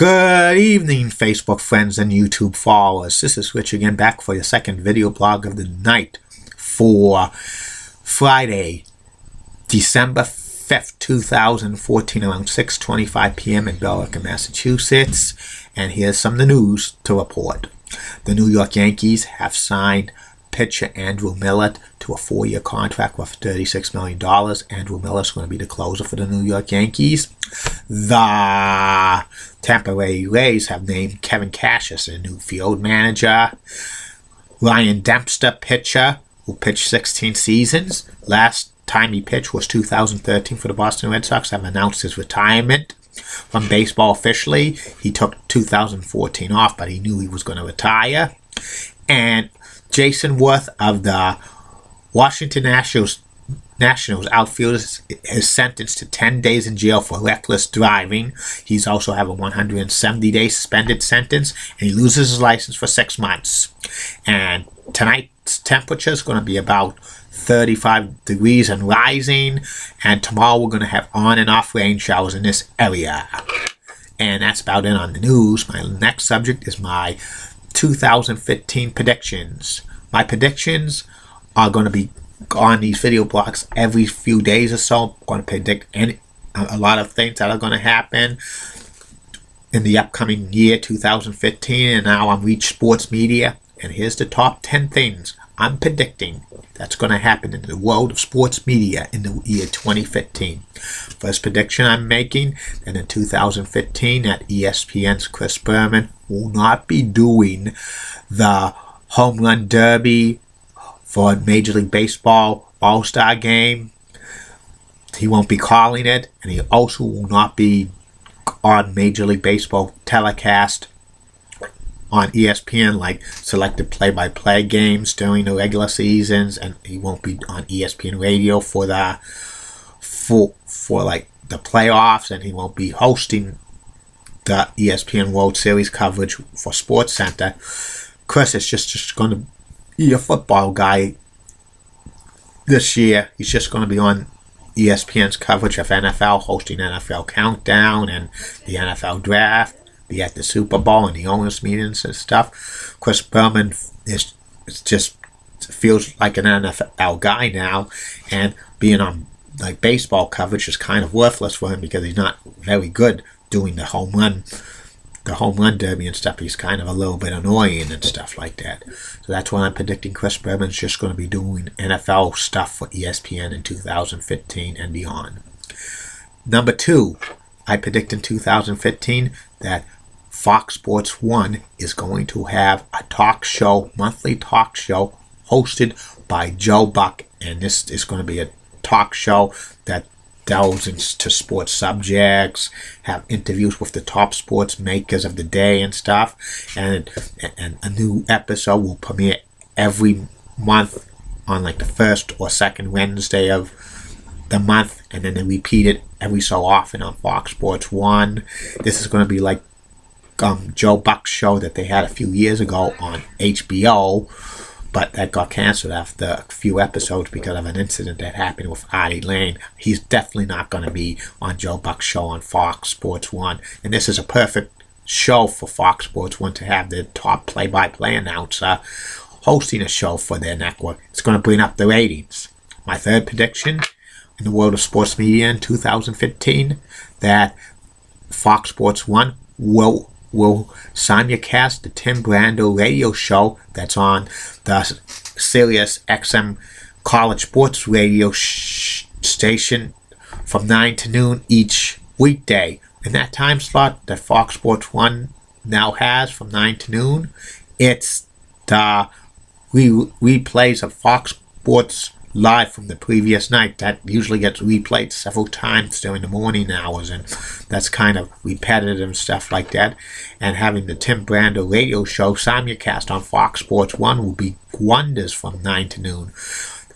Good evening, Facebook friends and YouTube followers. This is Rich again, back for your second video blog of the night for Friday, December 5th, 2014, around 6:25 p.m. in Billerica, Massachusetts. And here's some of the news to report. The New York Yankees have signed pitcher Andrew Miller to a 4-year contract worth $36 million. Andrew Miller is going to be the closer for the New York Yankees. The Tampa Bay Rays have named Kevin Cash as their new field manager. Ryan Dempster, pitcher, who pitched 16 seasons. Last time he pitched was 2013 for the Boston Red Sox, have announced his retirement from baseball officially. He took 2014 off, but he knew he was going to retire. And Jason Worth of the Washington Nationals outfielder is sentenced to 10 days in jail for reckless driving. He's also have a 170-day suspended sentence, and he loses his license for 6 months. And tonight's temperature is going to be about 35 degrees and rising, and tomorrow we're going to have on and off rain showers in this area. And that's about it on the news. My next subject is my 2015 predictions. My predictions are going to be on these video blogs every few days or so. I'm going to predict a lot of things that are going to happen in the upcoming year 2015. And now I'm Reach Sports Media, and here's the top 10 things I'm predicting that's going to happen in the world of sports media in the year 2015. First prediction I'm making, that in 2015 that ESPN's Chris Berman will not be doing the Home Run Derby for Major League Baseball All-Star Game. He won't be calling it, and he also will not be on Major League Baseball telecast on ESPN, like selected play-by-play games during the regular seasons, and he won't be on ESPN Radio for the like the playoffs, and he won't be hosting the ESPN World Series coverage for SportsCenter. Chris is just going to be a football guy this year. He's just going to be on ESPN's coverage of NFL, hosting NFL Countdown and the NFL Draft, be at the Super Bowl and the owners' meetings and stuff. Chris Berman is just feels like an NFL guy now, and being on like baseball coverage is kind of worthless for him because he's not very good doing the home run derby and stuff. He's kind of a little bit annoying and stuff like that. So that's why I'm predicting Chris Berman's just going to be doing NFL stuff for ESPN in 2015 and beyond. Number 2, I predict in 2015 that Fox Sports 1 is going to have a monthly talk show hosted by Joe Buck, and this is going to be a talk show that delves into sports subjects, have interviews with the top sports makers of the day and stuff, and a new episode will premiere every month on like the first or second Wednesday of the month, and then they repeat it every so often on Fox Sports 1. This is going to be like Joe Buck's show that they had a few years ago on HBO, but that got canceled after a few episodes because of an incident that happened with Artie Lane. He's definitely not going to be on Joe Buck's show on Fox Sports 1. And this is a perfect show for Fox Sports 1 to have the top play-by-play announcer hosting a show for their network. It's going to bring up the ratings. My third prediction in the world of sports media in 2015, that Fox Sports 1 will simulcast the Tim Brando radio show that's on the Sirius XM college sports radio station from 9 to noon each weekday. In that time slot that Fox Sports 1 now has from 9 to noon, it's the replays of Fox Sports Live from the previous night that usually gets replayed several times during the morning hours, and that's kind of repetitive stuff like that. And having the Tim Brando radio show simulcast on Fox Sports 1 will be wonders from 9 to noon.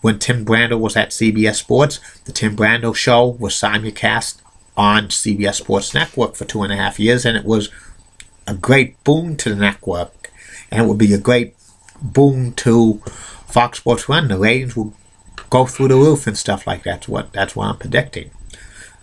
When Tim Brando was at CBS Sports, the Tim Brando show was simulcast on CBS Sports Network for 2.5 years, and it was a great boon to the network, and it would be a great boon to Fox Sports 1. The ratings will go through the roof and stuff like that. That's what I'm predicting.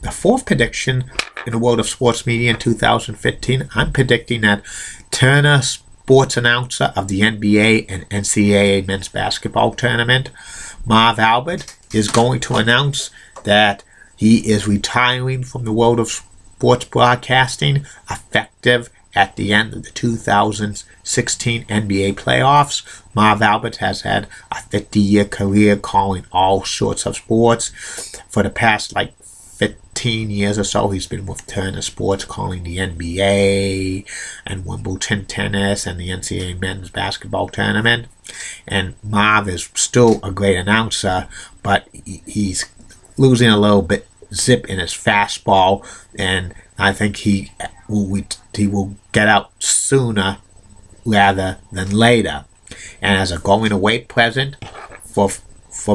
the fourth prediction in the world of sports media in 2015, I'm predicting that Turner, sports announcer of the NBA and NCAA men's basketball tournament, Marv Albert, is going to announce that he is retiring from the world of sports broadcasting effective at the end of the 2016 NBA playoffs. Marv Albert has had a 50-year career calling all sorts of sports. For the past 15 years or so, he's been with Turner Sports calling the NBA and Wimbledon tennis and the NCAA men's basketball tournament. And Marv is still a great announcer, but he's losing a little bit zip in his fastball, and I think he will get out sooner rather than later. And as a going away present for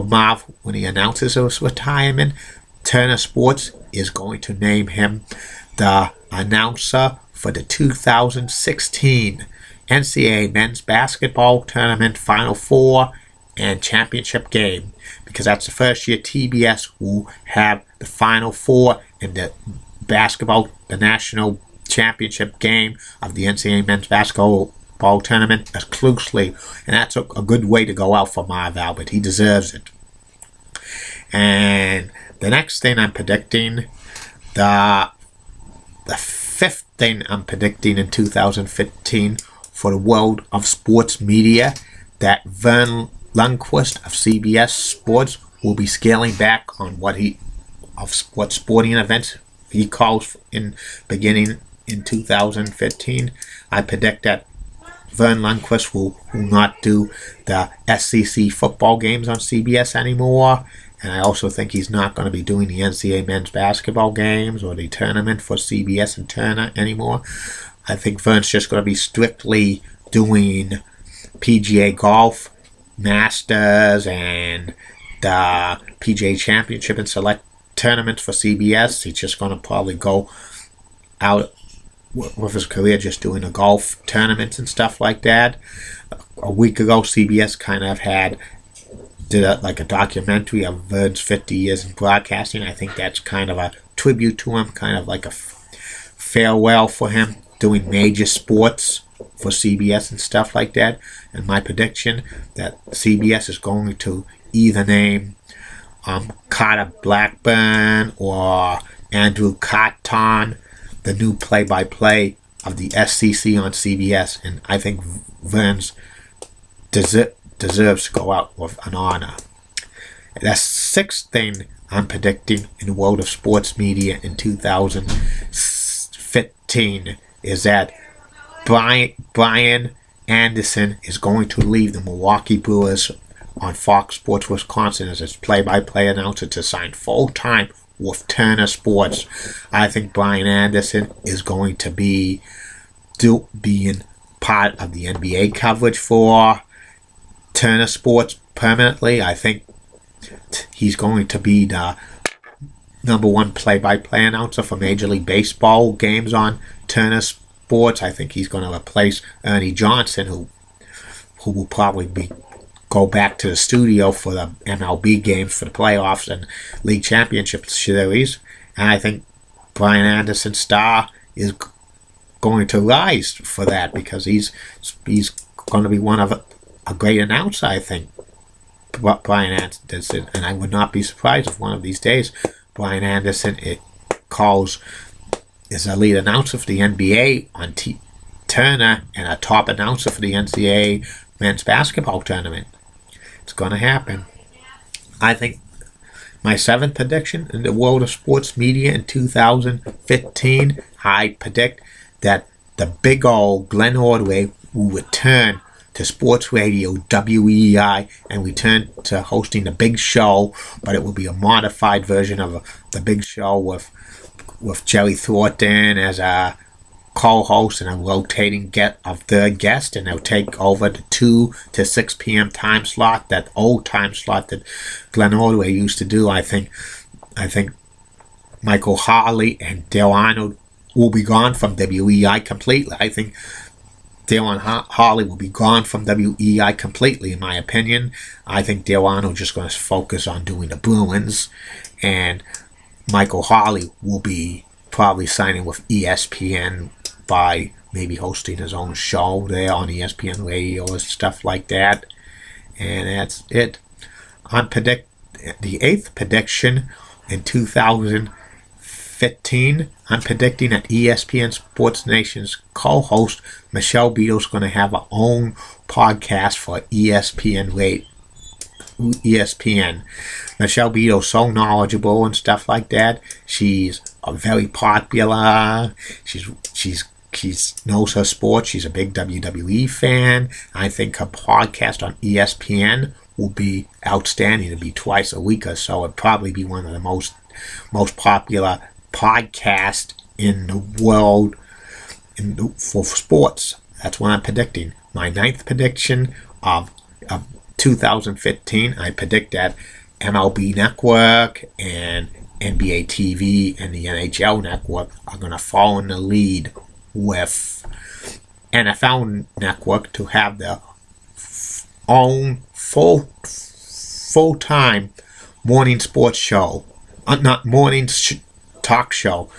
Marv when he announces his retirement, Turner Sports is going to name him the announcer for the 2016 NCAA men's basketball tournament Final Four and championship game, because that's the first year TBS will have the Final Four and the national championship game of the NCAA men's basketball tournament exclusively, and that's a good way to go out for Marv Albert. He deserves it. And the next thing I'm predicting, the fifth thing I'm predicting in 2015 for the world of sports media, that Vern Lundquist of CBS Sports will be scaling back on what sporting events he calls beginning in 2015. I predict that Vern Lundquist will not do the SEC football games on CBS anymore, and I also think he's not going to be doing the NCAA men's basketball games or the tournament for CBS and Turner anymore. I think Vern's just going to be strictly doing PGA golf, Masters, and the PGA Championship and select tournaments for CBS. He's just going to probably go out with his career just doing the golf tournaments and stuff like that. A week ago, CBS kind of did a documentary of Vern's 50 years in broadcasting. I think that's kind of a tribute to him, kind of like a farewell for him doing major sports for CBS and stuff like that. And my prediction that CBS is going to either name Carter Blackburn or Andrew Cotton the new play-by-play of the SEC on CBS, and I think Vern's deserves to go out with an honor. The sixth thing I'm predicting in the world of sports media in 2015 is that Brian Anderson is going to leave the Milwaukee Brewers on Fox Sports Wisconsin as its play-by-play announcer to sign full-time with Turner Sports. I think Brian Anderson is going to be being part of the NBA coverage for Turner Sports permanently. I think he's going to be the number one play-by-play announcer for Major League Baseball games on Turner Sports. I think he's going to replace Ernie Johnson, who will probably go back to the studio for the MLB games for the playoffs and league championship series. And I think Brian Anderson's star is going to rise for that, because he's going to be one of a great announcer, I think, Brian Anderson. And I would not be surprised if one of these days Brian Anderson is a lead announcer for the NBA on Turner and a top announcer for the NCAA men's basketball tournament. It's going to happen. I think my seventh prediction in the world of sports media in 2015, I predict that the big old Glenn Ordway will return to sports radio WEEI and return to hosting the Big Show, but it will be a modified version of the Big Show with Jerry Thornton as a co-host and a rotating third guest, and they'll take over the 2 to 6 p.m. time slot, that old time slot that Glenn Ordway used to do. I think Michael Harley and Dale Arnold will be gone from WEI completely. I think Dale and Harley will be gone from WEI completely, in my opinion. I think Dale Arnold just going to focus on doing the Bruins, and Michael Hawley will be probably signing with ESPN by maybe hosting his own show there on ESPN Radio or stuff like that. And that's it. On the 8th prediction in 2015, I'm predicting that ESPN Sports Nation's co-host Michelle Beadle is going to have her own podcast for ESPN. Michelle Beadle is so knowledgeable and stuff like that. She's very popular. She's knows her sport. She's a big WWE fan. I think her podcast on ESPN will be outstanding. It'll be twice a week or so. It'll probably be one of the most popular podcasts in the world for sports. That's what I'm predicting. My 9th prediction of 2015, I predict that MLB Network and NBA TV and the NHL Network are going to fall in the lead with NFL Network to have their own full-time morning sports show. Not morning talk show.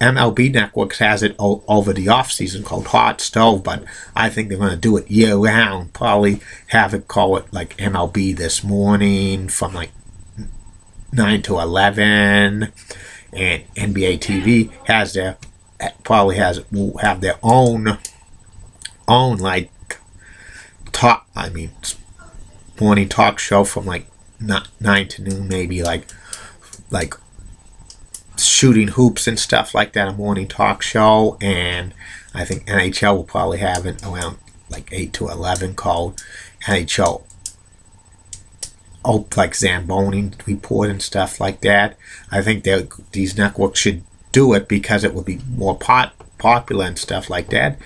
MLB Network has it over the off-season called Hot Stove, but I think they're going to do it year-round. Probably have it call it like MLB This Morning from like 9 to 11. And NBA TV will have their own like morning talk show from like 9 to noon, maybe like shooting hoops and stuff like that, a morning talk show. And I think NHL will probably have it around like 8 to 11 called NHL like Zamboni Report and stuff like that. I think these networks should do it because it will be more popular and stuff like that.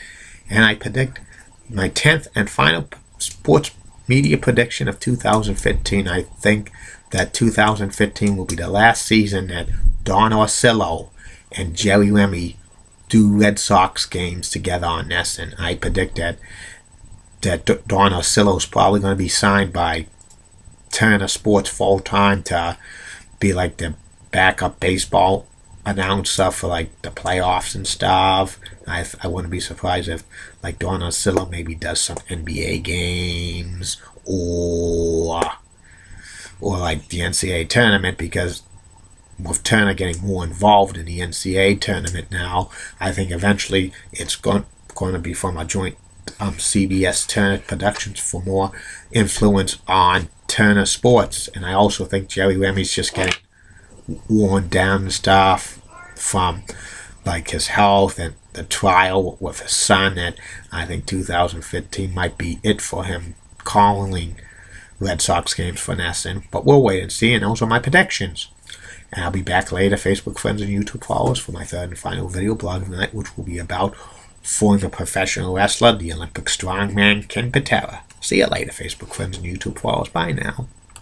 And I predict my 10th and final sports media prediction of 2015. I think that 2015 will be the last season that Don Orsillo and Jerry Remy do Red Sox games together on this. And I predict that Don Orsillo is probably going to be signed by Turner Sports full-time to be like the backup baseball announcer for like the playoffs and stuff. I wouldn't be surprised if like Don Orsillo maybe does some NBA games or like the NCAA tournament, because with Turner getting more involved in the NCAA tournament now, I think eventually it's going to be from a joint CBS Turner Productions for more influence on Turner Sports. And I also think Jerry Remy's just getting worn down and stuff from like his health and the trial with his son, that I think 2015 might be it for him calling Red Sox games for NESN. But we'll wait and see, and those are my predictions. And I'll be back later, Facebook friends and YouTube followers, for my third and final video blog of the night, which will be about former professional wrestler, the Olympic strongman Ken Patera. See you later, Facebook friends and YouTube followers. Bye now.